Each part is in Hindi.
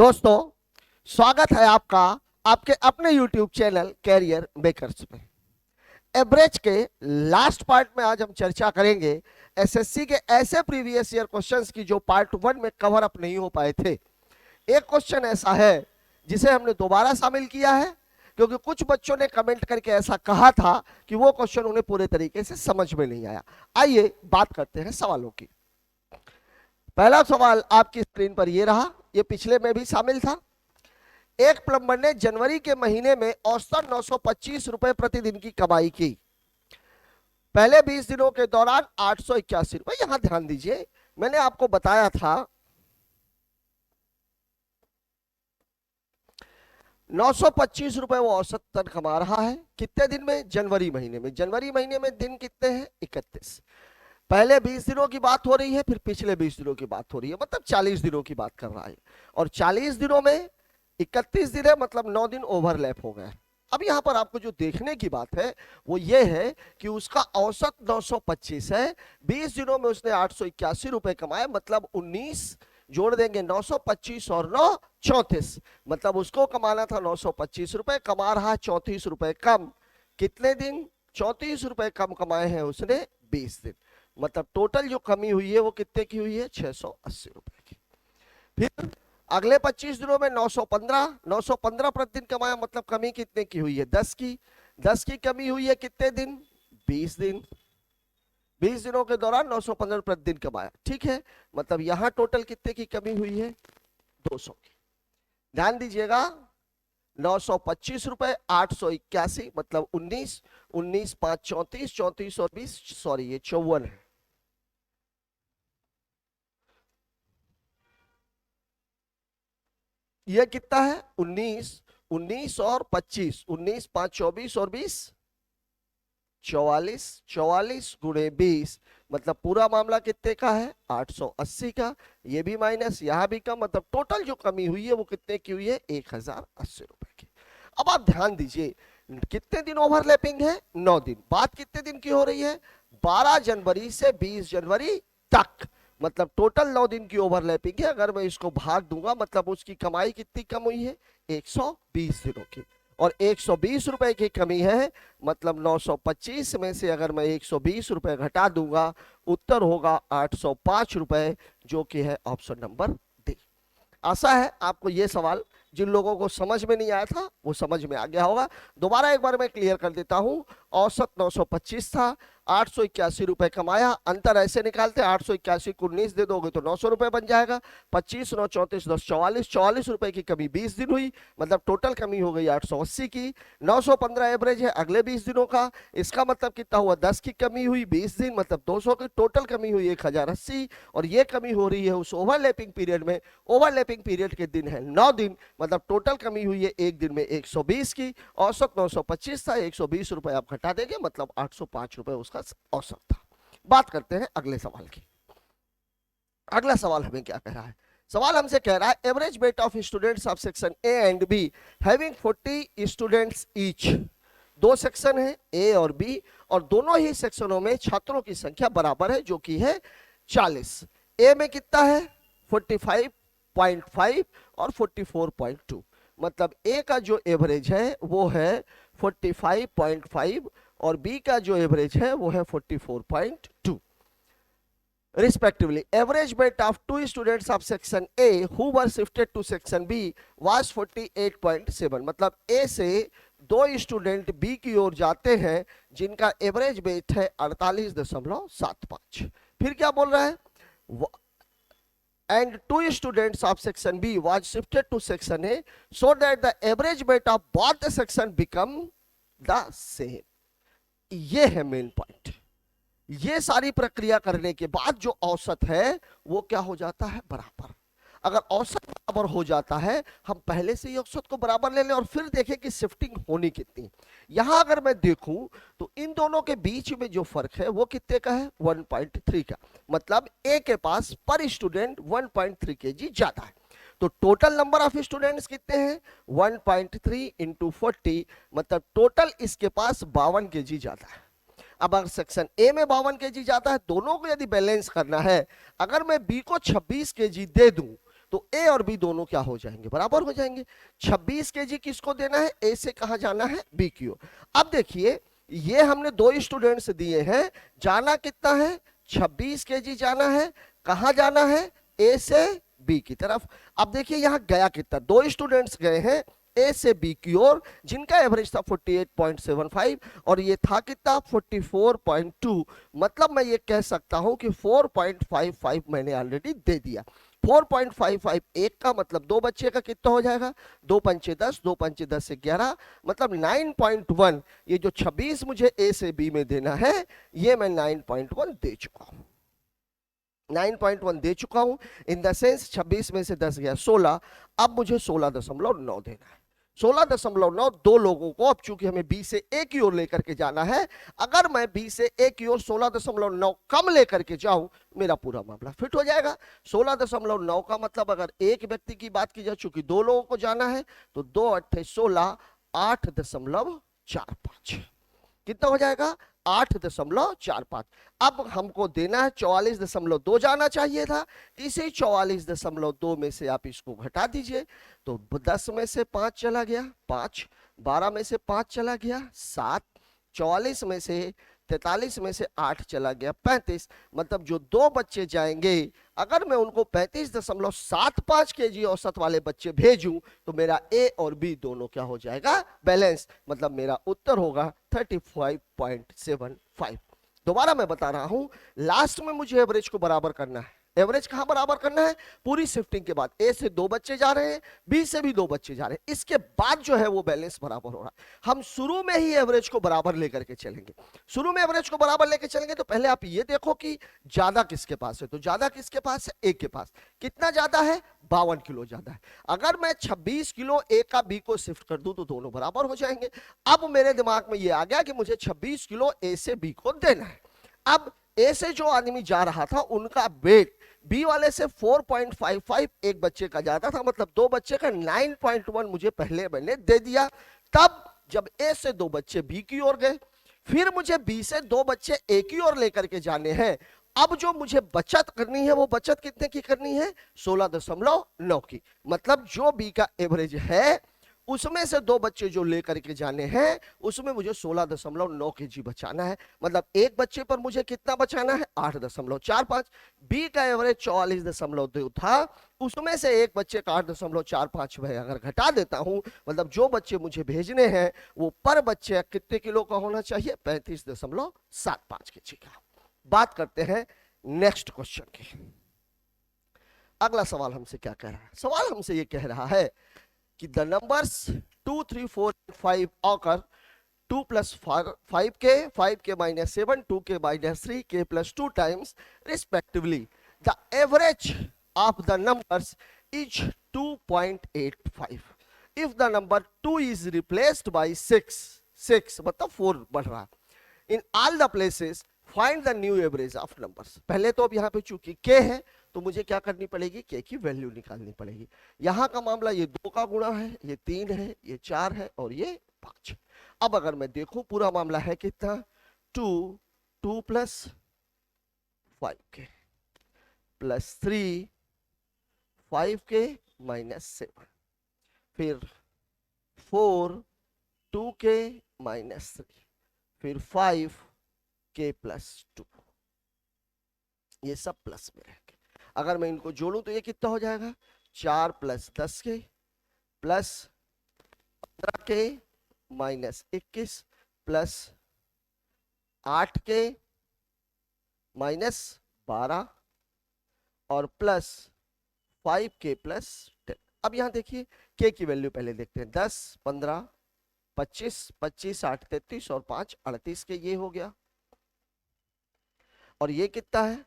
दोस्तों, स्वागत है आपका आपके अपने YouTube चैनल कैरियर मेकर्स में। एवरेज के लास्ट पार्ट में आज हम चर्चा करेंगे एसएससी के ऐसे प्रीवियस ईयर क्वेश्चंस की जो पार्ट 1 में कवर अप नहीं हो पाए थे। एक क्वेश्चन ऐसा है जिसे हमने दोबारा शामिल किया है क्योंकि कुछ बच्चों ने कमेंट करके ऐसा कहा था कि वो क्वेश्चन उन्हें पूरे तरीके से समझ में नहीं आया। आइए बात करते हैं सवालों की। पहला सवाल आपकी स्क्रीन पर ये रहा, ये पिछले में भी शामिल था। एक प्लम्बर ने जनवरी के महीने में औसतन 925 रुपए प्रतिदिन की कमाई की। पहले 20 दिनों के दौरान 881 रुपए। यहां ध्यान दीजिए, मैंने आपको बताया था 925 रुपए वो औसतन कमा रहा है। कितने दिन में? जनवरी महीने में। जनवरी महीने में दिन कितने हैं? 31। पहले 20 दिनों की बात हो रही है, फिर पिछले 20 दिनों की बात हो रही है, मतलब 40 दिनों की बात कर रहा है। और 40 दिनों में 31 दिन है, मतलब 9 दिन ओवरलैप हो गए। अब यहां पर आपको जो देखने की बात है वो ये है कि उसका औसत 925 है, 20 दिनों में उसने 881 रुपए कमाए, मतलब 19 जोड़ देंगे 925 और 9 34, मतलब उसको कमाना था 925 रुपए, कमा रहा 34 रुपए कम। कितने दिन? 34 रुपए कम कमाए हैं उसने 20 दिन, मतलब टोटल जो कमी हुई है वो कितने की हुई है? 680 रुपए की। फिर अगले 25 दिनों में 915 प्रतिदिन कमाया, मतलब कमी कितने की हुई है? 10 की। 10 की कमी हुई है कितने दिन? 20 दिन। 20 दिनों के दौरान 915 प्रतिदिन कमाया, ठीक है, मतलब यहां टोटल कितने की कमी हुई है? 200 की। ध्यान दीजिएगा, 925 रुपए 881, मतलब 19, 19 5 34, 34 और 20, सॉरी ये 54 है। ये कितना है? 19, 19 और 25, 19 5 24 और 20 44, 44 गुणे 20, मतलब पूरा मामला कितने का है? 880 का। ये भी माइनस, यहां भी कम, मतलब टोटल जो कमी हुई है वो कितने की हुई है? 1080 रुपए की। अब आप ध्यान दीजिए, कितने दिन ओवरलैपिंग है? 9 दिन। बात कितने दिन की हो रही है? 12 जनवरी से 20 जनवरी तक, मतलब टोटल 9 दिन की ओवरलैपिंग है। अगर मैं इसको भाग दूंगा, मतलब उसकी कमाई कितनी कम हुई है? 120 दिनों की। और 120 रुपए की कमी है, मतलब 925 में से अगर मैं 120 रुपए घटा दूंगा, उत्तर होगा 805 रुपए, जो कि है ऑप्शन नंबर डी। आशा है आपको यह सवाल, जिन लोगों को समझ में नहीं आया था वो समझ में आ गया होगा। दोबारा एक बार मैं क्लियर कर देता हूं। औसत 925 था, 881 रुपए कमाया। अंतर ऐसे निकालते हैं, 881 को 19 दे दोगे तो 900 रुपए बन जाएगा। 25 9 34 10 44, 44 रुपए की कमी 20 दिन हुई, मतलब टोटल कमी हो गई 880 की। 915 एवरेज है अगले 20 दिनों का, इसका मतलब कितना हुआ? 10 की कमी हुई 20 दिन, मतलब 200 की। टोटल कमी हुई 1080, और ये कमी हो रही है उस ओवरलैपिंग पीरियड में। ओवरलैपिंग पीरियड के दिन है 9 दिन, मतलब टोटल कमी हुई है एक दिन में 120 की। औसत 925 था, 120 रुपए आप घटा देंगे, मतलब 805 रुपए उसका औसत था। बात करते हैं अगले सवाल की। अगला सवाल हमें क्या कह रहा है? सवाल हमसे कह रहा है average weight of students of section A and be having 40 students each. दो सेक्शन है ए और बी, और दोनों ही सेक्शनों में छात्रों की संख्या बराबर है, जो कि है 40। ए में कितना है? 45.5 और 44.2, मतलब ए का जो एवरेज है वो है 45.5 और बी का जो एवरेज है वो है 44.2 respectively. Average weight of two students of section A who were shifted to section B was 48.7, मतलब A से दो स्टूडेंट B की ओर जाते हैं जिनका एवरेज वेट है 48.75। फिर क्या बोल रहा है? and two students of section B was shifted to section A so that the average weight of both the section become the same. ये है मेन पॉइंट। ये सारी प्रक्रिया करने के बाद जो औसत है वो क्या हो जाता है? बराबर। अगर औसत बराबर हो जाता है, हम पहले से ही औसत को बराबर ले लें और फिर देखें कि शिफ्टिंग होनी कितनी। यहां अगर मैं देखूं तो इन दोनों के बीच में जो फर्क है वो कितने का है? 1.3 का, मतलब ए के पास पर स्टूडेंट 1.3 kg ज्यादा है। तो टोटल नंबर ऑफ स्टूडेंट्स कितने हैं? 1.3 इंटू 40, मतलब टोटल इसके पास 52 kg ज्यादा है। अब अगर सेक्शन ए में 52 kg जाता है, दोनों को यदि बैलेंस करना है, अगर मैं बी को 26 kg दे दूं तो ए और बी दोनों क्या हो जाएंगे, बराबर हो जाएंगे। 26 केजी किसको देना है, ए से कहा जाना है, बी की ओर। अब देखिए ये हमने दो स्टूडेंट्स दिए हैं, जाना कितना है, 26 केजी जाना है, कहा जाना है, ए से बी की तरफ। अब देखिए यहां गया कितना, दो स्टूडेंट्स गए हैं ए से बी की ओर, जिनका एवरेज था 48.75 और ये था कितना 44.2। मतलब मैं ये कह सकता हूं कि 4.55 मैंने ऑलरेडी दे दिया। 4.55 एक का मतलब दो बच्चे का कितना हो जाएगा, दो पंचे 10, दो पंचे 10 से 11, मतलब 9.1। ये जो 26 मुझे ए से बी में देना है ये मैं 9.1 दे चुका हूं, 9.1 दे चुका हूं। इन द सेंस 26 में से 10 गया 16, अब मुझे 16.9 देना है। 16.9 दो लोगों को, अब चूंकि हमें बी से ए की ओर लेकर के जाना है, अगर मैं बी से ए की ओर 16.9 कम लेकर के जाऊं मेरा पूरा मामला फिट हो जाएगा। 16.9 का मतलब अगर एक व्यक्ति की बात की जाए, चूंकि दो लोगों को जाना है तो 2 8 16, 8.45 कितना हो जाएगा, 8.45। अब हमको देना है 44.2 जाना चाहिए था, इसी 44.2 में से आप इसको घटा दीजिए तो 10 में से 5 चला गया 5, 12 में से 5 चला गया 7, 44 में से 43 में से 8 चला गया 35। मतलब जो दो बच्चे जाएंगे अगर मैं उनको 35.75 केजी औसत वाले बच्चे भेजूं तो मेरा ए और बी दोनों क्या हो जाएगा, बैलेंस। मतलब मेरा उत्तर होगा 35.75। दोबारा मैं बता रहा हूं, लास्ट में मुझे एवरेज को बराबर करना है। एवरेज कहां बराबर करना है, पूरी शिफ्टिंग के बाद। ए से दो बच्चे जा रहे हैं, बी से भी दो बच्चे जा रहे हैं, इसके बाद जो है वो बैलेंस बराबर हो रहा है। हम शुरू में ही एवरेज को बराबर लेकर के चलेंगे। शुरू में एवरेज को बराबर लेकर चलेंगे तो पहले आप ये देखो कि ज्यादा किसके पास है, तो ज्यादा किसके पास है, ए के पास। कितना ज्यादा है, 52 किलो ज्यादा है। अगर मैं 26 किलो ए का बी को शिफ्ट कर दूं तो दोनों बराबर हो जाएंगे। अब मेरे दिमाग में ये आ गया कि मुझे 26 किलो ए से बी को देना है। अब ए से जो आदमी जा रहा था उनका वेट बी वाले से 4.55 एक बच्चे का जाता था, मतलब दो बच्चे का 9.1 मुझे पहले मैंने दे दिया। तब जब ए से दो बच्चे बी की ओर गए, फिर मुझे बी से दो बच्चे ए की ओर लेकर के जाने हैं। अब जो मुझे बचत करनी है वो बचत कितने की करनी है, 16.9 की। मतलब जो बी का एवरेज है उसमें से दो बच्चे जो लेकर के जाने हैं उसमें मुझे 16.9 केजी बचाना है। मतलब एक बच्चे पर मुझे कितना बचाना है, 8.45। बी का एवरेज 44.2 था, उसमें से एक बच्चे का 8.45 में अगर घटा देता हूं, मतलब जो बच्चे मुझे भेजने हैं वो पर बच्चे कितने किलो का होना चाहिए, 35.75 केजी का। बात करते हैं नेक्स्ट क्वेश्चन की। अगला सवाल हमसे क्या कह रहा है, सवाल हमसे ये कह रहा है कि the numbers 2, 3, 4, 5 occur 2 plus 5k, 5k minus 7, 2k minus 3k plus 2 times respectively. The average of the numbers is 2.85. If the number 2 is replaced by 6 मतलब 4 बढ़ रहा, in all the places find the new average of numbers. पहले तो अब यहाँ पे चूंकि k है तो मुझे क्या करनी पड़ेगी, k की वैल्यू निकालनी पड़ेगी। यहां का मामला ये 2 का गुणा है, ये 3 है, ये 4 है और ये 5। अब अगर मैं देखूं पूरा मामला है कितना, 2 plus 5k plus 3 5k minus 7, फिर 4 2k माइनस 3, फिर 5k प्लस 2, ये सब प्लस में रहेंगे। अगर मैं इनको जोड़ूं तो ये कितना हो जाएगा, 4 plus 10k plus 15k minus 21 plus 8k minus 12 और प्लस 5k प्लस 10। अब यहां देखिए k की वैल्यू पहले देखते हैं, 10 15 25 25 8 33 और 5 38 के ये हो गया। और ये कितना है,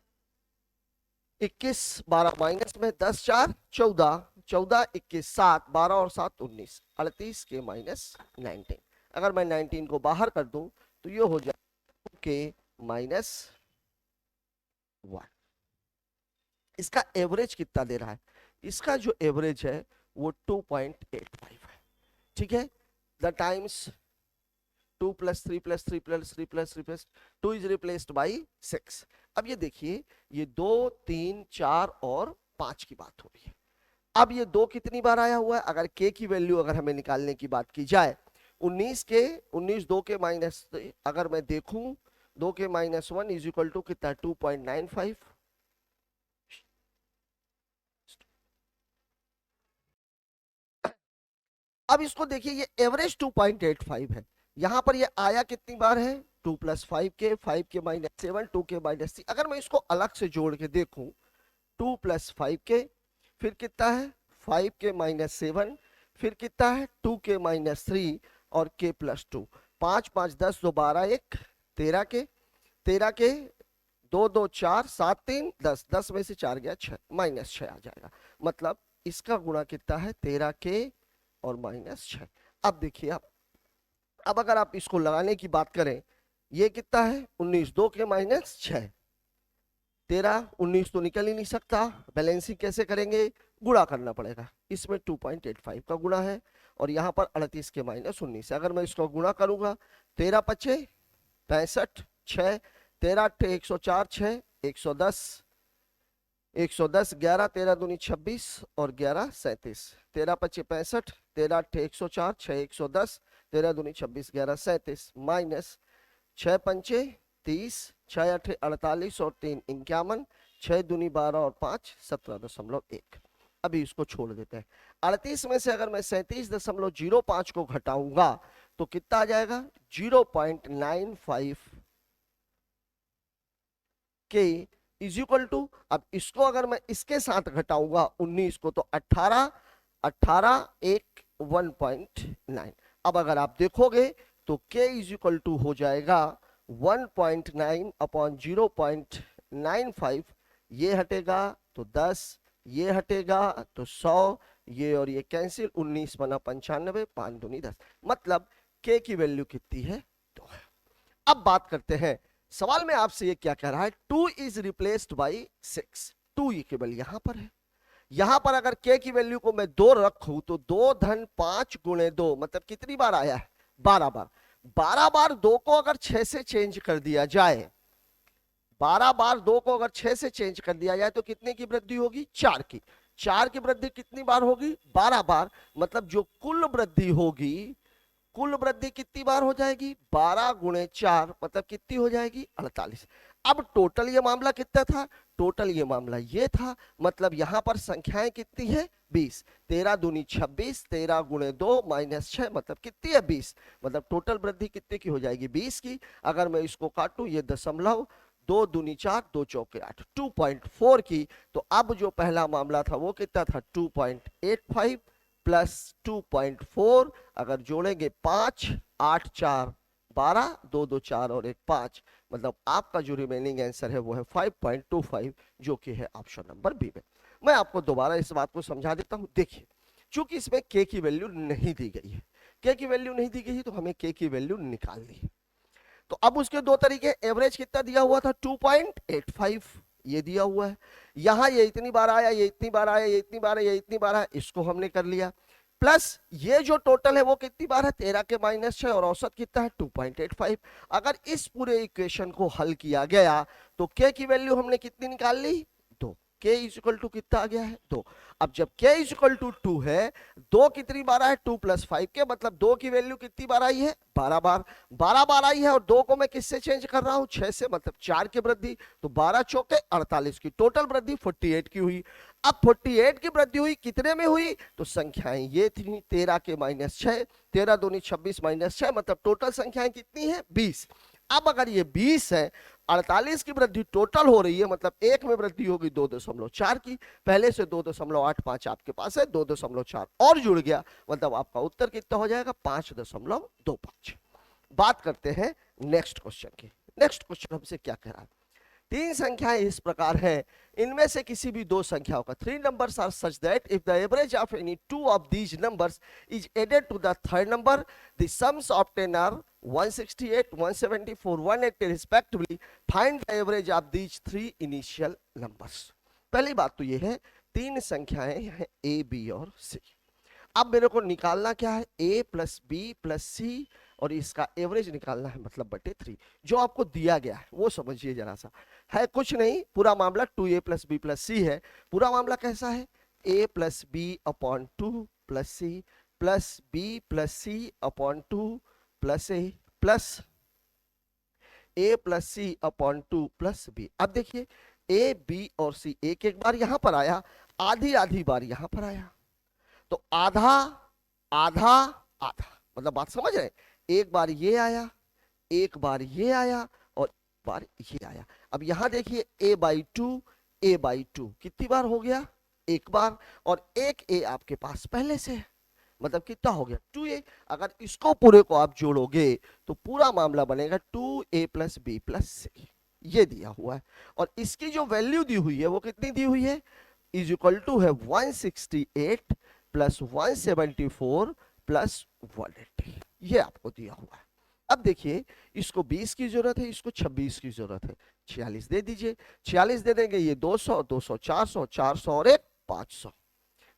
21 12 माइनस में 10 4 14 14 21 7 12 और 7 19 38 के माइनस 19। अगर मैं 19 को बाहर कर दूं तो ये हो जाए के माइनस 1। इसका एवरेज कितना दे रहा है, इसका जो एवरेज है वो 2.85 है। ठीक है, the times 2 plus 3 plus 3 plus 3 plus 3 plus 2 is replaced by 6। अब ये देखिए ये 2 3 4 और 5 की बात हो रही है। अब ये 2 कितनी बार आया हुआ है, अगर k की वैल्यू अगर हमें निकालने की बात की जाए 19 2 के माइनस, अगर मैं देखूं 2 के -1 इज इक्वल टू कितना 2.95। अब इसको देखिए, ये एवरेज 2.85 है, यहां पर ये आया कितनी बार है 2 + 5 के, 5 के -7, 2 के -3। अगर मैं इसको अलग से जोड़ के देखूं 2 + 5 के, फिर कितना है 5 के -7, फिर कितना है 2 के -3 और k + 2, 5 5 10 2 12 1 13 के, 13 के 2 2 4 7 3 10, 10 में से 4 गया 6, -6 आ जाएगा। मतलब इसका गुणा कितना है 13 के और -6। अब देखिए अब अगर आप इसको लगाने की बात करें, ये कितना है 19 2 के -6, 13 19 तो निकल ही नहीं सकता, बैलेंसिंग कैसे करेंगे, गुणा करना पड़ेगा। इसमें 2.85 का गुणा है और यहाँ पर 38 के -19। अगर मैं इसको गुणा करूंगा 13 पचे 65, 6 13 8 104, 6 110, 110 11 13 दूनी 26 और 11 37, 13 पचे 65, 13 8 104, 6 110, 13 दूनी 26 11 37 माइनस 6 पंचे 30, 6 8 48 और 3 51, 6 दूनी 12 और 5 17.1। अभी इसको छोड़ देते हैं। 38 में से अगर मैं 37.05 को घटाऊंगा तो कितना आ जाएगा 0.95 के इज इक्वल टू, अब इसको अगर मैं इसके साथ घटाऊंगा 19 को तो 18 18 1 1.9। अब अगर आप देखोगे तो k इज इक्वल टू हो जाएगा 1.9 अपॉन 0.95, ये हटेगा तो 10, ये हटेगा तो 100, ये और ये कैंसिल, 19 बना 95, 5 दूनी 10, मतलब k की वैल्यू कितनी है 2 है। अब बात करते हैं, सवाल में आपसे ये क्या कह रहा है 2 इज रिप्लेस्ड बाई 6, 2 ये केवल यहां पर है। यहां पर अगर k की वैल्यू को मैं 2 रखूं तो 2 धन 5 गुणे 2 मतलब कितनी बार आया है 12 बार। 12 बार 2 को अगर 6 से चेंज कर दिया जाए, 12 बार 2 को अगर 6 से चेंज कर दिया जाए तो कितने की वृद्धि होगी 4 की। 4 की वृद्धि कितनी बार होगी 12 बार, मतलब जो कुल वृद्धि होगी, कुल वृद्धि कितनी बार हो जाएगी 12 गुणे 4 मतलब कितनी हो जाएगी 48। अब टोटल ये मामला कितना था, टोटल ये मामला ये था, मतलब यहां पर संख्याएं कितनी है 20, 13 दूनी 26, 13 गुणे 2 -6 मतलब कितनी है 20, मतलब टोटल वृद्धि कितने की हो जाएगी 20 की। अगर मैं इसको काटूं ये दशमलव, 2 दूनी 4 2 चौके 8, 2.4 की। तो अब जो पहला मामला था वो कितना था 2.85 प्लस 2.4, अगर जोड़ेंगे 5 8 4 12, 2 2 4 और 1 5, मतलब आपका जो रिमेनिंग आंसर है वो है 5.25, जो कि है ऑप्शन नंबर बी में। मैं आपको दोबारा इस बात को समझा देता हूं। देखिए, चूंकि इसमें k की वैल्यू नहीं दी गई है, k की वैल्यू नहीं दी गई है तो हमें k की वैल्यू निकालनी है। तो अब उसके दो तरीके, एवरेज कितना दिया हुआ था 2.85 ये दिया हुआ है, यहां ये इतनी बार आया, ये इतनी बार आया, ये इतनी बार आया, ये इतनी बार आया, इसको हमने कर लिया। प्लस ये जो टोटल है वो कितनी बार है 13 के -6 और औसत कितना है 2.85। अगर इस पूरे इक्वेशन को हल किया गया तो k की वैल्यू हमने कितनी निकाल ली 2, k इज इक्वल टू कितना आ गया है 2। अब जब k इज इक्वल टू 2 है, 2 कितनी बार आया 2 + 5 के, मतलब 2 की वैल्यू कितनी बार आई है 12 बार, 12 बार आई है और 2 को मैं किससे चेंज कर रहा हूं 6 से, मतलब 4 की वृद्धि, तो 12 चौके 48 की, टोटल वृद्धि 48 की हुई। अब 48 की वृद्धि हुई कितने में हुई, तो संख्याएं ये थी 13 के -6, 13 दूनी 26 -6, मतलब टोटल संख्याएं कितनी है 20। अब अगर ये 20 है, 48 की वृद्धि टोटल हो रही है, मतलब एक में वृद्धि होगी 2.4 की, पहले से 2.85 आपके पास है, 2.4 और जुड़ गया, मतलब आपका उत्तर कितना हो जाएगा 5.25। बात करते हैं नेक्स्ट क्वेश्चन की। नेक्स्ट क्वेश्चन हमसे क्या कह रहा है, 3 संख्याएं इस प्रकार हैं, इनमें से किसी भी 2 संख्याओं का 3 numbers are such that if the average of any 2 of these numbers is added to the third number, the sums obtained are 168, 174, 180 respectively. Find the average of these 3 initial numbers. पहली बात तो ये है 3 संख्याएं हैं a, b और c। अब मेरे को निकालना क्या है a + b + c और इसका एवरेज निकालना है, मतलब बटे 3। जो आपको दिया गया है वो समझिए जरा सा, है कुछ नहीं, पूरा मामला 2a + b + c है। पूरा मामला कैसा है, A plus B upon 2 plus C plus B plus C upon 2 plus A plus C upon 2 plus B. अब देखिए ए बी और सी एक एक बार यहां पर आया, आधी आधी बार यहां पर आया, तो आधा आधा आधा, मतलब बात समझ रहे हैं? एक बार ये आया, एक बार ये आया और एक बार ये आया। अब यहां देखिए ए बाई टू कितनी बार हो गया? एक बार, और एक ए आपके पास पहले से है, मतलब कितना हो गया? 2a। अगर इसको पूरे को आप जोड़ोगे तो पूरा मामला बनेगा 2a प्लस बी प्लस सी, ये दिया हुआ है। और इसकी जो वैल्यू दी हुई है वो कितनी दी हुई है? इज इक्वल टू है 168 प्लस 174 प्लस 180, ये आपको दिया हुआ है। अब देखिए इसको 20 की जरूरत है, इसको 26 की जरूरत है, 46 दे दीजिए। 46 दे देंगे, ये 200 200 400 400 और एक 500,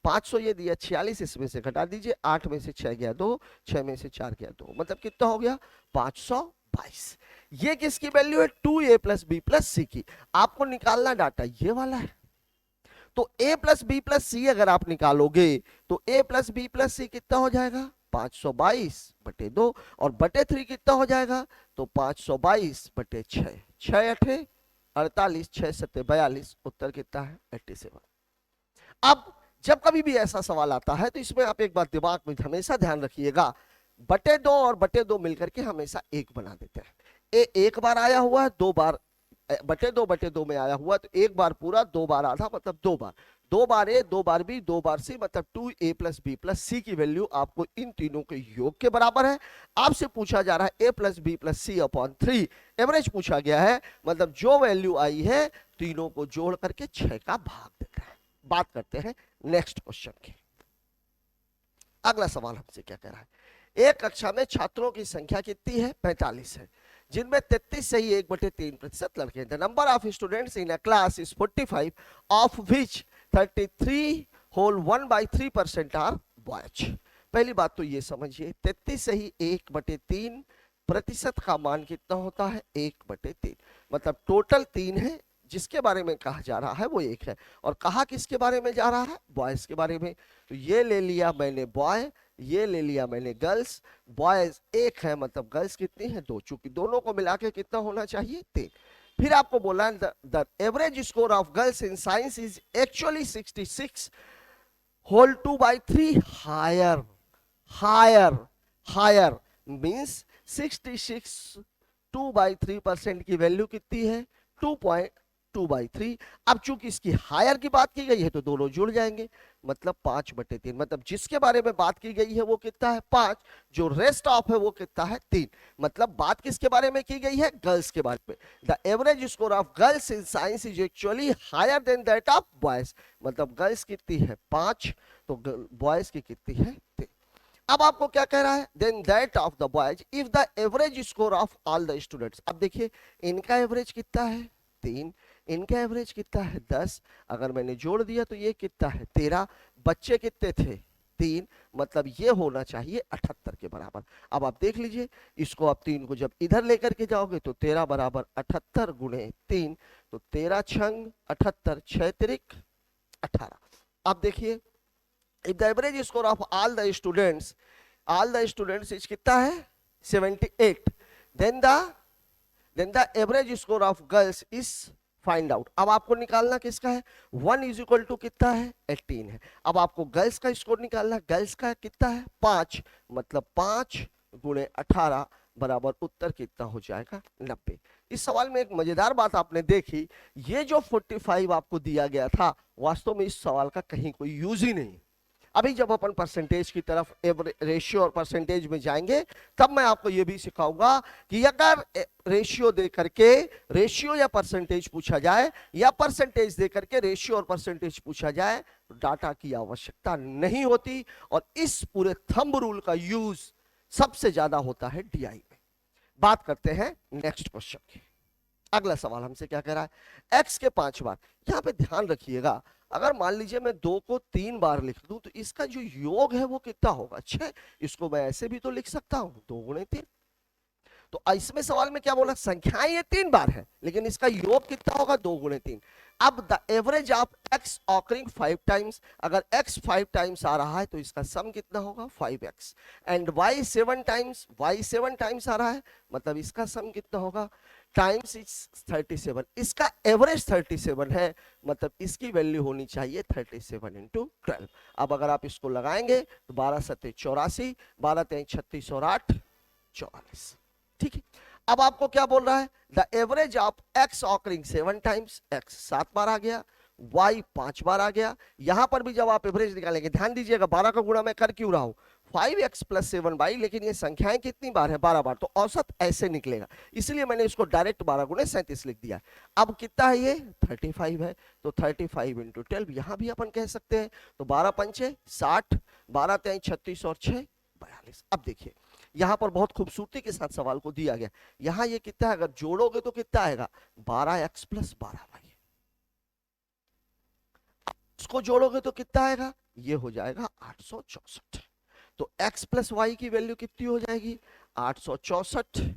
500 ये दिया, 46 इसमें से घटा दीजिए, 8 में से 6 गया 2, 6 में से 4 गया 2, मतलब कितना हो गया? 522। ये किसकी वैल्यू है? 2a प्लस बी प्लस सी की। आपको निकालना डाटा ये वाला है, तो a प्लस बी प्लस सी अगर आप निकालोगे तो a प्लस बी प्लस सी कितना हो जाएगा? 522 बटे 2, और बटे 3 कितना हो जाएगा? तो 522 बटे 6, 6 अठे 48, 6 सत्ते 42, उत्तर कितना है? 87। अब जब कभी भी ऐसा सवाल आता है तो इसमें आप एक बात दिमाग में हमेशा ध्यान रखिएगा, बटे 2 और बटे 2 मिलकर के हमेशा एक बना देते हैं। ए एक बार आया हुआ है, 2 बार बटे 2 में आया हुआ, तो एक बार पूरा, 2 बार आधा, मतलब 2 बार, 2 बार ए 2 बार बी 2 बार सी, मतलब 2a प्लस बी प्लस सी की वैल्यू आपको इन तीनों के योग के बराबर है। आपसे पूछा जा रहा है a plus B plus C upon 3, average पूछा गया है, मतलब जो वैल्यू आई है तीनों को जोड़ करके 6 का भाग देता है। बात करते हैं नेक्स्ट क्वेश्चन की। अगला सवाल हमसे क्या कह रहा है? एक कक्षा में छात्रों की संख्या कितनी है? 45 है, जिनमें 33 सही 1/3% लड़के। The number of students in a class is 45, of which 33 whole 1/3% are boys. पहली बात तो ये समझिए, 33 सही 1/3% का मान कितना होता है? 1/3, मतलब टोटल 3 है, जिसके बारे में कहा जा रहा है वो 1 है, और कहा किसके बारे में जा रहा है? बॉयज के बारे में। तो ये ले लिया मैंने बॉय, ये ले लिया मैंने गर्ल्स, बॉयज 1 है, मतलब गर्ल्स कितनी है? 2, चूंकि दोनों को मिला के कितना होना चाहिए? 3। फिर आपको बोला the average score of girls in science is actually 66 whole 2/3 higher, higher higher means 66 2/3% की वैल्यू कितनी है? 2.2/3। अब चूंकि इसकी हायर की बात की गई है तो दोनों जुड़ जाएंगे, मतलब 5/3, मतलब जिसके बारे में बात की गई है वो कितना है? 5, जो रेस्ट ऑफ है वो कितना है? 3, मतलब बात किसके बारे में की गई है? गर्ल्स के बारे में। The average score of girls in science is actually higher than that of boys, मतलब गर्ल्स कितनी है? 5, तो बॉयज की कितनी है? 3। अब आपको क्या कह रहा है? Than that of the boys if the average score of all the students. अब देखिए इनका एवरेज कितना है? 3, इनका एवरेज कितना है? 10, अगर मैंने जोड़ दिया तो ये कितना है? 13, बच्चे कितने थे? 3, मतलब ये होना चाहिए 78 के बराबर। अब आप देख लीजिए, इसको आप 3 को जब इधर लेकर के जाओगे तो 13 बराबर 78 गुणे 3, तो 13 छंग 78, 6 तिरिक 18। अब देखिए if the average score of all the students is कितना है? 78, then the average score of girls is find out। अब आपको निकालना किसका है? 1 इज इक्वल टू कितना है? 18 है। अब आपको गर्ल्स का स्कोर निकालना, गर्ल्स का कितना है? 5, मतलब 5 गुणे 18 बराबर उत्तर कितना हो जाएगा? 90। इस सवाल में एक मजेदार बात आपने देखी, ये जो 45 आपको दिया गया था, वास्तव में इस सवाल का कहीं कोई यूज ही नहीं। अभी जब अपन परसेंटेज की तरफ रेशियो और परसेंटेज में जाएंगे तब मैं आपको यह भी सिखाऊंगा कि अगर रेशियो दे करके रेशियो या परसेंटेज पूछा जाए, या परसेंटेज दे करके रेशियो और परसेंटेज पूछा जाए, तो डाटा की आवश्यकता नहीं होती, और इस पूरे थंब रूल का यूज सबसे ज्यादा होता है डीआई में। बात करते हैं नेक्स्ट क्वेश्चन की। अगला सवाल हमसे क्या कह रहा है? x के 5 बार। यहां पे ध्यान रखिएगा, अगर मान लीजिए मैं 2 को 3 बार लिख दूं तो इसका जो योग है वो कितना होगा? 6। इसको मैं ऐसे भी तो लिख सकता हूं, 2 गुणे 3। तो इसमें सवाल में क्या बोला? संख्याएं ये 3 बार है, लेकिन इसका योग कितना होगा? 2 गुणे 3। अब the average of X occurring 5 times, अगर x 5 टाइम्स आ रहा है तो इसका सम कितना होगा 5x, and y 7 times, y 7 times आ रहा है मतलब इसका सम कितना होगा टाइम्स इज 37, इसका एवरेज 37 है मतलब इसकी वैल्यू होनी चाहिए 37 इंटू 12। अब अगर आप इसको लगाएंगे तो 12 सत्ते 84, 12 तेईस 36 और 8 44। ठीक है, अब आपको क्या बोल रहा है, the average of X occurring 7 times, x 7 बार आ गया, y 5 बार आ गया। यहां पर भी जब आप एवरेज निकालेंगे, ध्यान दीजिएगा 12 का गुणा मैं कर क्यों रहा हूं 5x प्लस 7y, लेकिन ये संख्याएं कितनी बार है 12 बार, तो औसत ऐसे निकलेगा, इसलिए मैंने इसको डायरेक्ट 12 गुणे 37 लिख दिया। अब कितना है ये 35 है, तो 35 इंटू 12 यहां भी अपन कह सकते हैं, तो 12 पंचे 60, 12 तेईस 36 और 6 42। अब देखिए यहां पर बहुत खूबसूरती के साथ सवाल को दिया गया, यहां ये कितना है अगर जोड़ोगे तो कितना आएगा 12x प्लस 12y, इसको जोड़ोगे तो कितना आएगा ये हो जाएगा 864। तो x प्लस वाई की वैल्यू कितनी हो जाएगी 864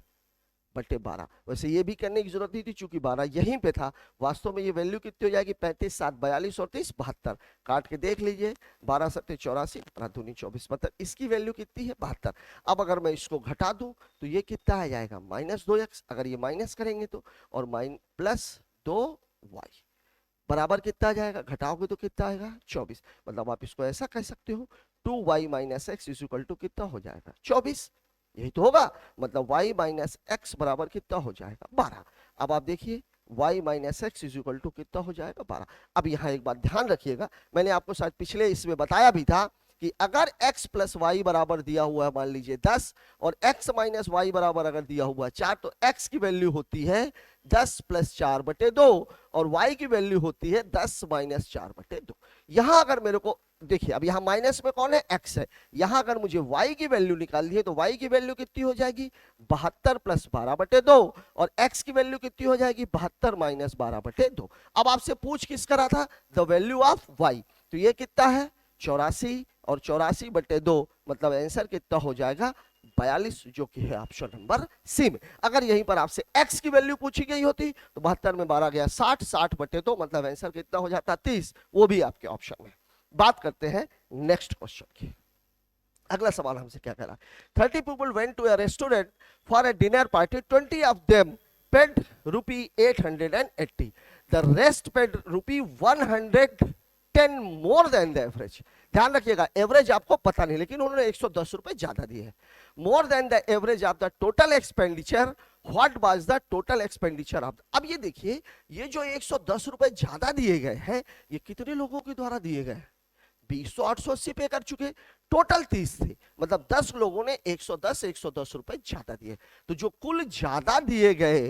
बटे 12। वैसे ये भी करने की जरूरत नहीं थी चूंकि 12 यहीं पे था, वास्तव में ये वैल्यू कितनी हो जाएगी 35 7 42 और 30 72, काट के देख लीजिए 12 सत्ते 84, 12 दूनी 24, मतलब इसकी वैल्यू कितनी है 72। अब अगर मैं इसको घटा दूं तो ये कितना आ जाएगा -2x, अगर ये माइनस करेंगे तो, और प्लस 2y बराबर कितना आ जाएगा, घटाओगे तो कितना आएगा 24, मतलब आप इसको ऐसा कह सकते हो 2y minus x is equal to कितना हो जाएगा 24, यही तो होगा, मतलब y माइनस एक्स बराबर कितना हो जाएगा 12। अब आप देखिए y minus x is equal to कितना हो जाएगा 12। अब यहाँ एक बात ध्यान रखिएगा, मैंने आपको शायद पिछले इसमें बताया भी था कि अगर x प्लस वाई बराबर दिया हुआ है मान लीजिए 10 और x माइनस वाई बराबर अगर दिया हुआ है 4, तो x की वैल्यू होती है 10 प्लस 4 बटे 2 और y की वैल्यू होती है 10 माइनस 4 बटे 2। यहां अगर मेरे को देखिए, अब यहां माइनस में कौन है x है, यहां अगर मुझे y की वैल्यू निकालनी है तो y की वैल्यू कितनी हो जाएगी 72 प्लस 12 बटे 2 और x की वैल्यू कितनी हो जाएगी 72 माइनस 12 बटे 2। अब आपसे पूछ किस करा था द वैल्यू ऑफ y, तो ये कितना है 84 और 84 बटे 2, मतलब आंसर कितना हो जाएगा 42, जो कि है ऑप्शन नंबर सी में। अगर यहीं पर आपसे x की वैल्यू पूछी गई होती तो 72 में 12 गया 60, 60 बटे 2 मतलब आंसर कितना हो जाता 30, वो भी आपके ऑप्शन में। बात करते हैं नेक्स्ट क्वेश्चन की। अगला सवाल हमसे क्या कह रहा है, 30 people went to a restaurant for a dinner party, 20 of them paid rupee 880, the rest paid rupee 110 more than the average। ध्यान रखिएगा एवरेज आपको पता नहीं, लेकिन उन्होंने 110 रुपए ज्यादा दिए हैं। More than the average of the total expenditure, what was the total expenditure of. अब ये देखिए ये जो 110 रुपए ज्यादा दिए गए हैं ये कितने लोगों के द्वारा दिए गए, 20 तो 880 पे कर चुके, टोटल 30 थे, मतलब 10 लोगों ने 110 रुपए ज्यादा दिए। तो जो कुल ज्यादा दिए गए,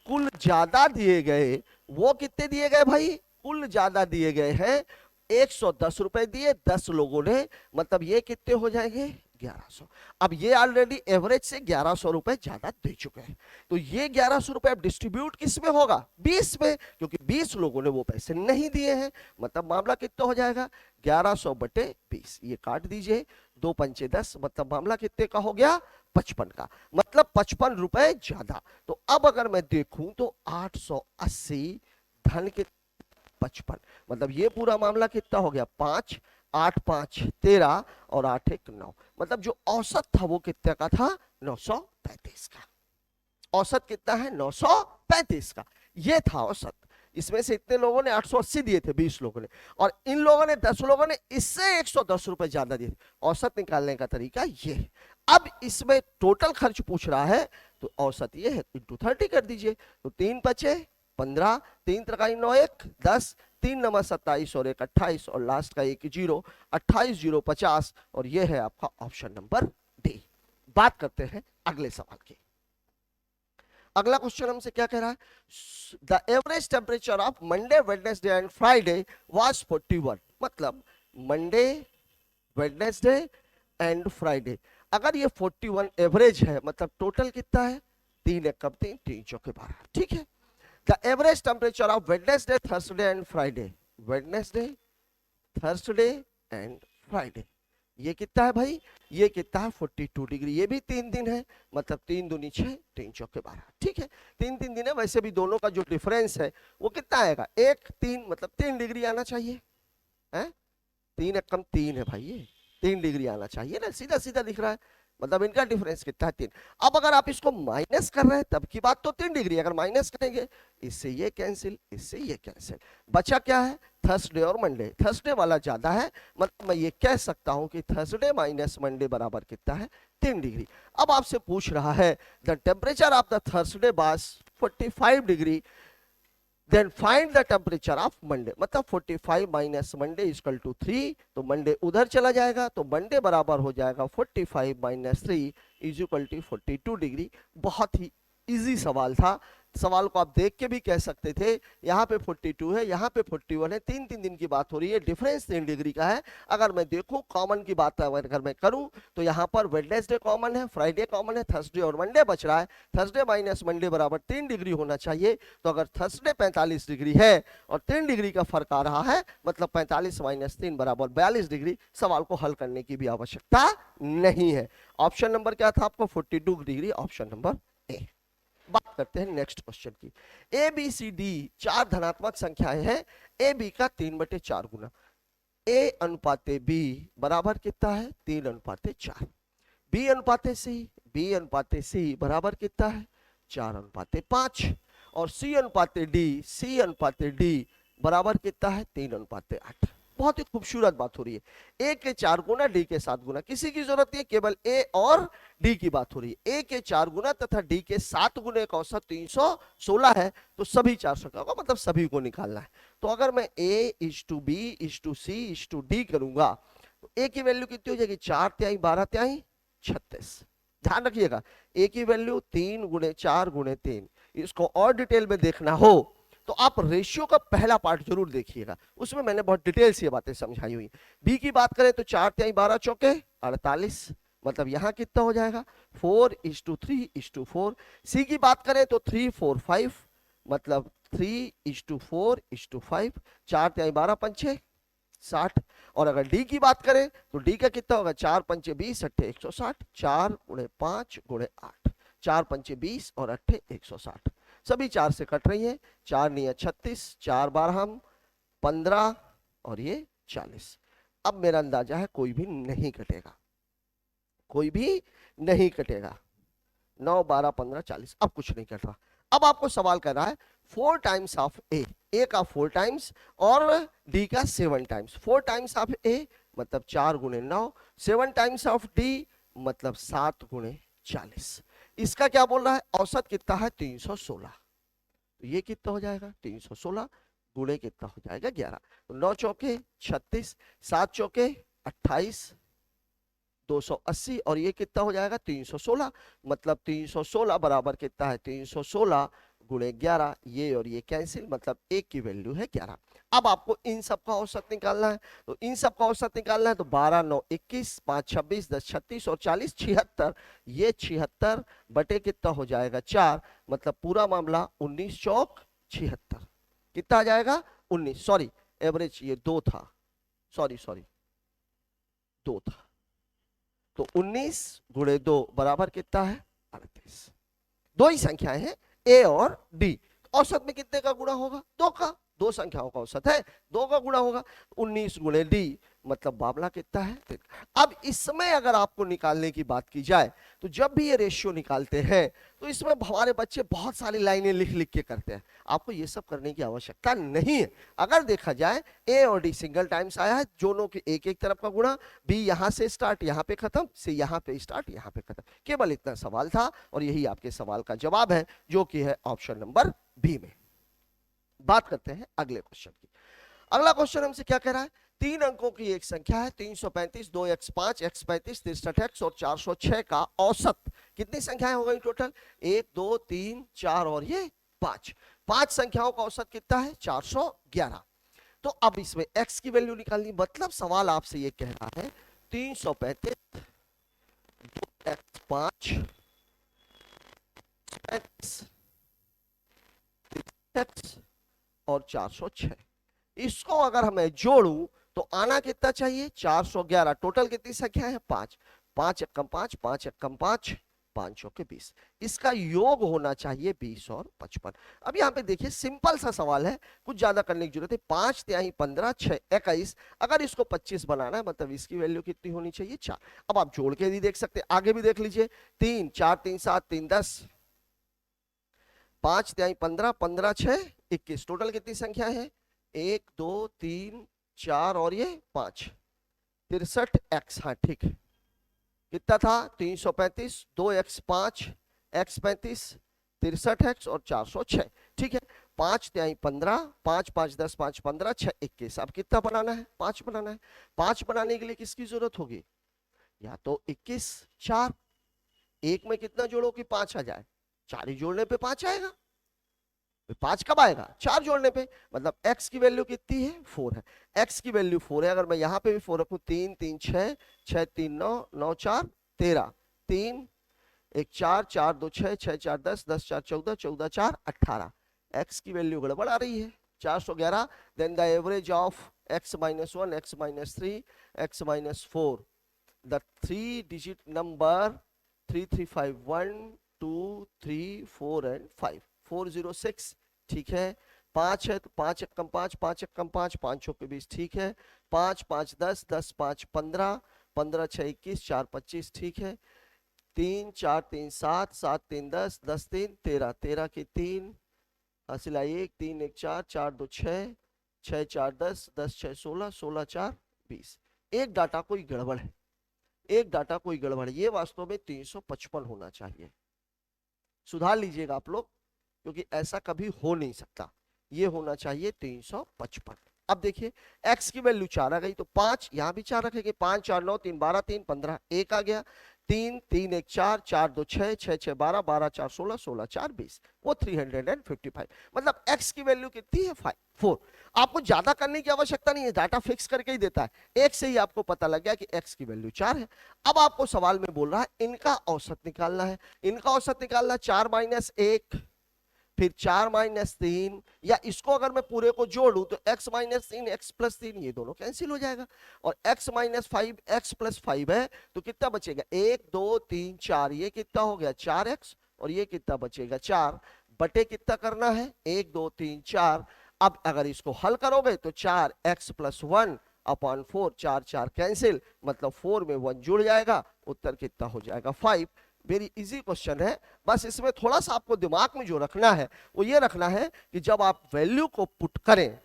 कुल ज्यादा दिए गए वो कितने दिए गए भाई, कुल ज्यादा दिए गए हैं 110 रुपए दिए 10 लोगों ने, मतलब ये कितने हो जाएंगे 1100। अब ये ऑलरेडी एवरेज से 1100 रुपए ज्यादा दे चुके हैं, तो ये 1100 रुपए अब डिस्ट्रीब्यूट किस में होगा 20 में, क्योंकि 20 लोगों ने वो पैसे नहीं दिए हैं, मतलब मामला कितना हो जाएगा 1100 बटे 20, ये काट दीजिए 2 पंचे 10, मतलब मामला कितने का हो गया 55 का, मतलब 55 रुपए ज्यादा। तो अब अगर मैं देखूं तो 880 धन के 55, मतलब ये पूरा मामला कितना हो गया 5 8 5 13 और 8 1 9, मतलब जो औसत था वो कितने का था 935 का। औसत कितना है 935 का, ये था औसत। इसमें से इतने लोगों ने 880 दिए थे 20 लोगों ने, और इन लोगों ने 10 लोगों ने इससे 110 रुपए ज्यादा दिए। औसत निकालने का तरीका ये है। अब इसमें टोटल खर्च पूछ रहा है तो औसत ये है, इंटू 30 कर दीजिए, तो 3 बचे 15, 3 त्रिकाई 9 1 10, 3 नंबर 27 और 1 28 और लास्ट का 1 0, 28 0 50, और ये है आपका ऑप्शन नंबर डी। बात करते हैं अगले सवाल की। अगला क्वेश्चन हमसे क्या कह रहा है, the average temperature of Monday Wednesday and Friday was 41, मतलब मंडे वेडनेसडे एंड फ्राइडे, अगर ये 41 एवरेज है मतलब टोटल कितना है 3 1 3 3 चौके 12, ठीक है। The average temperature of Wednesday, Thursday and Friday, Wednesday, Thursday and Friday, ये कितना है भाई, ये कितना है 42 डिग्री। ये भी 3 दिन है, मतलब 3 दूनी 6, 3 चौके 12। ठीक है, 3 दिन है। वैसे भी दोनों का जो डिफरेंस है वो कितना आएगा, 1 3, मतलब 3 डिग्री आना चाहिए है। 3 एकम 3 है भाई, ये 3 डिग्री आना चाहिए ना, सीधा सीधा दिख रहा है। मतलब इनका डिफरेंस कितना है, 3। अब अगर आप इसको माइनस कर रहे हैं तब की बात तो 3 डिग्री, अगर माइनस करेंगे इससे ये कैंसिल, इससे ये कैंसिल, बचा क्या है, थर्सडे और मंडे। थर्सडे वाला ज्यादा है, मतलब मैं ये कह सकता हूं कि थर्सडे माइनस मंडे बराबर कितना है, 3 डिग्री। अब आपसे पूछ रहा है the temperature of the Thursday was 45 degree, then find the temperature of Monday. मतलब 45 माइनस मंडे इक्वल टू 3, तो मंडे उधर चला जाएगा, तो मंडे बराबर हो जाएगा 45 minus 3 is equal to 42 degree. बहुत ही इजी सवाल था। सवाल को आप देख के भी कह सकते थे, यहाँ पे 42 है, यहाँ पे 41 है, 3 दिन की बात हो रही है, डिफरेंस 3 डिग्री का है। अगर मैं देखूं कॉमन की बात अगर मैं करूं तो यहाँ पर वेडनेसडे कॉमन है, फ्राइडे कॉमन है, थर्सडे और मंडे बच रहा है। थर्सडे माइनस मंडे बराबर 3 डिग्री होना चाहिए। तो अगर थर्सडे 45 डिग्री है और 3 डिग्री का फर्क आ रहा है, मतलब 45 माइनस 3 बराबर 42 डिग्री। सवाल को हल करने की भी आवश्यकता नहीं है। ऑप्शन नंबर क्या था आपको, 42 डिग्री, ऑप्शन नंबर ए। बात करते हैं नेक्स्ट क्वेश्चन की। ए बी सी डी 4 धनात्मक संख्याएं हैं, ए बी का 3/4 गुना, ए अनुपाते बी बराबर कितना है, 3/4, बी अनुपाते सी, बी अनुपाते सी बराबर कितना है, 4/5, और सी अनुपाते डी, सी अनुपाते डी बराबर कितना है, 3/8। बहुत ही खूबसूरत बात हो रही है। ए के 4 गुना, डी के 7 गुना, किसी की जरूरत नहीं है, केवल ए और डी की बात हो रही है। ए के 4 गुना तथा डी के 7 गुने का औसत 316 है, तो सभी 400 का होगा, मतलब सभी को निकालना है। तो अगर मैं A is to B is to C is to D करूंगा, तो ए की वैल्यू कितनी हो जाएगी, 4 तिहाई 12 तिहाई 36। ध्यान रखिएगा, ए की वैल्यू 3 गुणे 4 गुणे 3। इसको और डिटेल में देखना हो तो आप रेशियो का पहला पार्ट जरूर देखिएगा, उसमें मैंने बहुत डिटेल से ये बातें समझाई हुई। बी की बात करें तो 4 तिहाई 12 चौके 48, मतलब यहां कितना हो जाएगा, 4:3:4। सी की बात करें तो 3:4:5, मतलब 3:4:5, 4 तिहाई 12 पंचे 60। और अगर डी की बात करें तो डी का कितना होगा, 4 पंचे 20 अट्ठे 160, 4 गुणे 5 गुणे 8, 4 पंचे 20 और अट्ठे 160। सभी 4 से कट रही है, 4 9 36, 4 12 15 और ये 40। अब मेरा अंदाजा है कोई भी नहीं कटेगा, कोई भी नहीं कटेगा। 9 12 15 40, अब कुछ नहीं कट रहा। अब आपको सवाल कर रहा है 4 टाइम्स ऑफ ए का 4 टाइम्स और डी का 7 टाइम्स। 4 टाइम्स ऑफ ए मतलब 4 गुणे 9, 7 टाइम्स ऑफ डी मतलब 7 गुणे 40। इसका क्या बोल रहा है, औसत कितना है 316, तो ये कितना हो जाएगा 316 गुणे कितना हो जाएगा 11। तो 9 चौके 36, 7 चौके 28, 280, और ये कितना हो जाएगा 316, मतलब 316 बराबर कितना है 316 गुणे 11, ये और ये कैंसिल, मतलब एक की वैल्यू है 11। अब आपको इन सब का औसत निकालना है, तो इन सब का औसत निकालना है तो 12 9 21, 5 26, 10 36 और 40 76, ये 76 बटे कितना हो जाएगा 4, मतलब पूरा मामला 19 चौक 76, कितना आ जाएगा 19, सॉरी एवरेज ये 2 था, सॉरी 2 था, तो 19 गुणे 2 बराबर कितना है 38। दो ही संख्याएं हैं ए और डी, औसत में कितने का गुणा होगा, 2 का, 2 संख्याओं का औसत है 2 का गुणा होगा, 19 गुणे डी मतलब मामला कितना है 3। अब इसमें अगर आपको निकालने की बात की जाए तो जब भी ये रेशियो निकालते हैं तो इसमें हमारे बच्चे बहुत सारी लाइनें लिख लिख के करते हैं, आपको ये सब करने की आवश्यकता नहीं है। अगर देखा जाए ए और डी सिंगल टाइम्स आया है, दोनों के एक एक तरफ का गुणा, बी यहां से स्टार्ट यहां पे खत्म, सी यहां पे स्टार्ट यहां पे खत्म, केवल इतना सवाल था और यही आपके सवाल का जवाब है, जो कि है ऑप्शन नंबर बी में। बात करते हैं अगले क्वेश्चन की। अगला क्वेश्चन हमसे क्या कह रहा है, 3 अंकों की एक संख्या है 335, 2x5, x35, 63x और 406 का औसत, कितनी संख्याएं हो गई टोटल, 1 2 3 4 और ये 5, 5 संख्याओं का औसत कितना है 411। तो अब इसमें x की वैल्यू निकालनी, मतलब सवाल आपसे ये कह रहा है 335, 2x5, x और 406, इसको अगर मैं जोड़ूं तो आना कितना चाहिए 411। टोटल कितनी संख्या है 5, 5 एकम 5, 5 एकम 5, 5 चौके 20। इसका योग होना चाहिए 20 और 55। अब यहाँ पे देखिए सिंपल सा सवाल है, कुछ ज्यादा करने की जरूरत है। 5 तिहाई 15, 6 21, अगर इसको 25 बनाना है मतलब इसकी वैल्यू कितनी होनी चाहिए 4। अब आप जोड़ के भी देख सकते हैं, आगे भी देख लीजिए। 3 4 3 7 3 10, 5 तिहाई 15, 15 6 21, टोटल कितनी संख्या है 1 2 3 4 और ये 5, 63x। हाँ ठीक है, कितना था 335, 2x 5, x 35, 63x और 406। ठीक है, 5 तिहाई 15, 5 5 10, 5 15, 6 21। अब कितना बनाना है 5 बनाना है। 5 बनाने के लिए किसकी जरूरत होगी, या तो 21 4, एक में कितना जोड़ो कि 5 आ जाए, 4 ही जोड़ने पे 5 आएगा। 5 कब आएगा 4 जोड़ने पे, मतलब x की वैल्यू कितनी है 4 है। x की वैल्यू 4 है, अगर मैं यहां पे भी 4 रखूं, 3 3 6, 6 3 9, 9 4 13, 3 1 4, 4 2 6, 6 4 10, 10 4 14, 14 4 18। x की वैल्यू गड़बड़ आ रही है 411। Then the average of x minus 1, x minus 3, x minus 4, the 3 digit number 3351 2 3 4 and 5, 406। ठीक है, 5 है तो 5 एकम 5, 5 एकम 5, 5 चौके 20। ठीक है, 5 5 10, 10 5 15, 15 6 21, 4 25। ठीक है, 3 4 3 7, 7 3 10, 10 3 13, 13 की 3 हासिल आई 1, 3 1 4, 4 2 6, 6 4 10, 10 6 16, 16 4 20। एक डाटा कोई गड़बड़ है, एक डाटा कोई गड़बड़ है, ये वास्तव में 355 होना चाहिए। सुधार लीजिएगा आप लोग, क्योंकि ऐसा कभी हो नहीं सकता, ये होना चाहिए 355। अब देखिए x की वैल्यू 4 आ गई, तो 5 यहां भी 4 रखेंगे, 5 4 9 3 12 3 15, 1 आ गया, 3 3 1 4, 4 2 6, 6 6 12, 12 4 16, 16 4 20, वो 355। मतलब x की वैल्यू कितनी है 4। आपको ज्यादा करने की आवश्यकता नहीं है, डाटा फिक्स करके ही देता है। एक से ही आपको पता लग गया कि x की वैल्यू 4 है। अब आपको सवाल में बोल रहा है इनका औसत निकालना है। इनका औसत निकालना 4 - 1, फिर 4 - 3, या इसको अगर मैं पूरे को जोड़ूं तो x - 3, x + 3, ये दोनों कैंसिल हो जाएगा, और x - 5, x + 5 है तो कितना बचेगा 1 2 3 4, ये कितना हो गया 4x, और ये कितना बचेगा 4 बटे कितना करना है 1 2 3 4। अब अगर इसको हल करोगे तो 4x + 1 अपॉन 4, 4 4 कैंसिल, मतलब 4 में 1 जुड़ जाएगा, उत्तर कितना हो जाएगा 5। वेरी इजी क्वेश्चन है, बस इसमें थोड़ा सा आपको दिमाग में जो रखना है वो ये रखना है कि जब आप वैल्यू को पुट करें,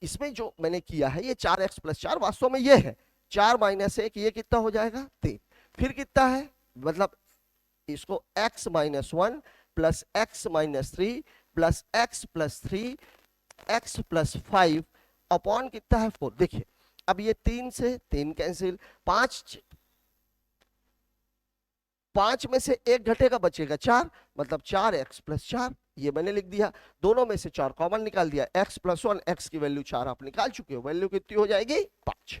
इसमें जो मैंने किया है ये 4x + 4 वास्तव में ये है 4 - 1, ये कितना हो जाएगा 3, फिर कितना है, मतलब इसको x - 1 + x - 3 + x + 3 x + 5 upon कितना है 4। देखिए अब ये 3 से 3 कैंसिल, 5 में से 1 घटेगा बचेगा 4, मतलब 4x + 4, ये मैंने लिख दिया। दोनों में से 4 कॉमन निकाल दिया, x + 1, x की वैल्यू 4 आप निकाल चुके हो, वैल्यू कितनी हो जाएगी 5।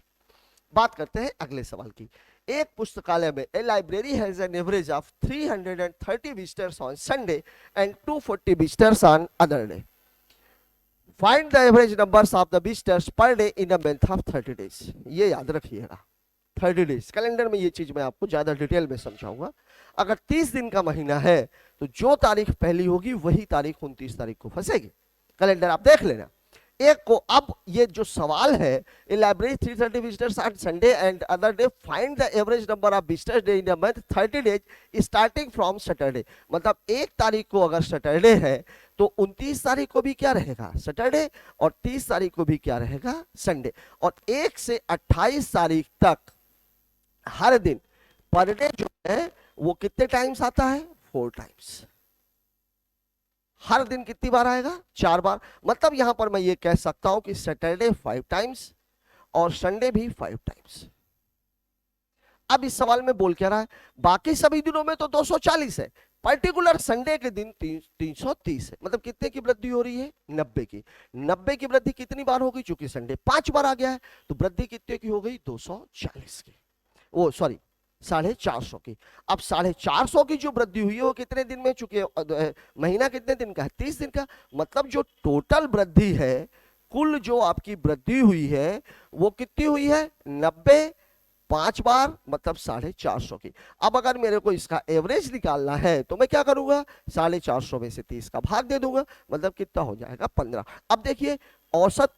बात करते हैं अगले सवाल की। एक पुस्तकालय में a library has an average of 330 visitors on Sunday and 240 visitors on other day. Find the average numbers of the visitors per day in a month of 30 days. ये याद रखिएगा 30 डेज कैलेंडर में, ये चीज मैं आपको ज्यादा डिटेल में समझाऊंगा। अगर 30 दिन का महीना है तो जो तारीख पहली होगी वही तारीख 29 तारीख को फंसेगी। कैलेंडर आप देख लेना एक को। अब ये जो सवाल है, इन library 330 visitors on Sunday and other day, find the average number of visitors day in a month 30 days starting from Saturday. मतलब 1 तारीख को अगर सैटरडे है तो 29 तारीख को भी क्या रहेगा सैटरडे, और 30 तारीख को भी क्या रहेगा संडे, और 1 से 28 तारीख तक हर दिन पर डे जो है वो कितने टाइम्स आता है 4 टाइम्स। हर दिन कितनी बार आएगा 4 बार। मतलब यहां पर मैं ये कह सकता हूं कि सैटरडे 5 टाइम्स और संडे भी 5 टाइम्स। अब इस सवाल में बोल क्या रहा है, बाकी सभी दिनों में तो 240 है, पर्टिकुलर संडे के दिन 330 है। मतलब कितने की वृद्धि हो रही है 90 की। 90 की वृद्धि कितनी बार होगी, चूंकि संडे 5 बार आ गया है तो वृद्धि कितने की हो गई 240 की, वो सॉरी 450 की। अब 450 की जो वृद्धि हुई है वो कितने दिन में, चुके महीना कितने दिन का है 30 दिन का। मतलब जो टोटल वृद्धि है कुल जो आपकी वृद्धि हुई है वो कितनी हुई है? 90 5 बार मतलब 450 की। अब अगर मेरे को इसका एवरेज निकालना है तो मैं क्या करूंगा? 450 में से 30 का भाग दे दूंगा, मतलब कितना हो जाएगा? 15। अब देखिए औसत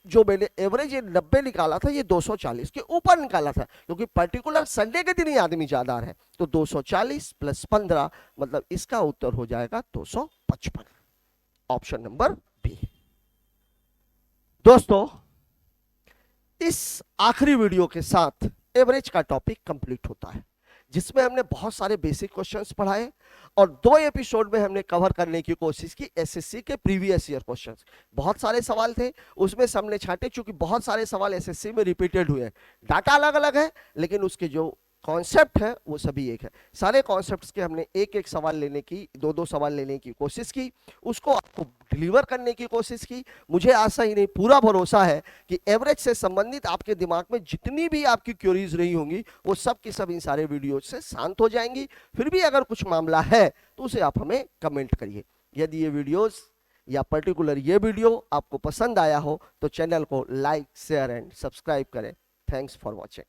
जो मैंने एवरेज ये 90 निकाला था, ये 240 के ऊपर निकाला था, क्योंकि पर्टिकुलर संडे के दिन ही आदमी ज्यादा है। तो 240 प्लस 15 मतलब इसका उत्तर हो जाएगा 255, ऑप्शन नंबर बी। दोस्तों, इस आखिरी वीडियो के साथ एवरेज का टॉपिक कंप्लीट होता है, जिसमें हमने बहुत सारे बेसिक क्वेश्चंस पढ़ाए और 2 एपिसोड में हमने कवर करने की कोशिश की एसएससी के प्रीवियस ईयर क्वेश्चंस। बहुत सारे सवाल थे, उसमें से हमने छांटे, चूंकि बहुत सारे सवाल एसएससी में रिपीटेड हुए हैं, डाटा अलग अलग है लेकिन उसके जो कॉन्सेप्ट है वो सभी एक है। सारे कॉन्सेप्ट्स के हमने एक एक सवाल लेने की, दो सवाल लेने की कोशिश की, उसको आपको डिलीवर करने की कोशिश की। मुझे आशा ही नहीं, पूरा भरोसा है कि एवरेज से संबंधित आपके दिमाग में जितनी भी आपकी क्वेरीज रही होंगी वो सब की सब इन सारे वीडियो से शांत हो जाएंगी। फिर भी अगर कुछ मामला है तो उसे आप हमें कमेंट करिए। यदि ये वीडियोस या पर्टिकुलर ये वीडियो आपको पसंद आया हो तो चैनल को लाइक, शेयर एंड सब्सक्राइब करें। Thanks for watching.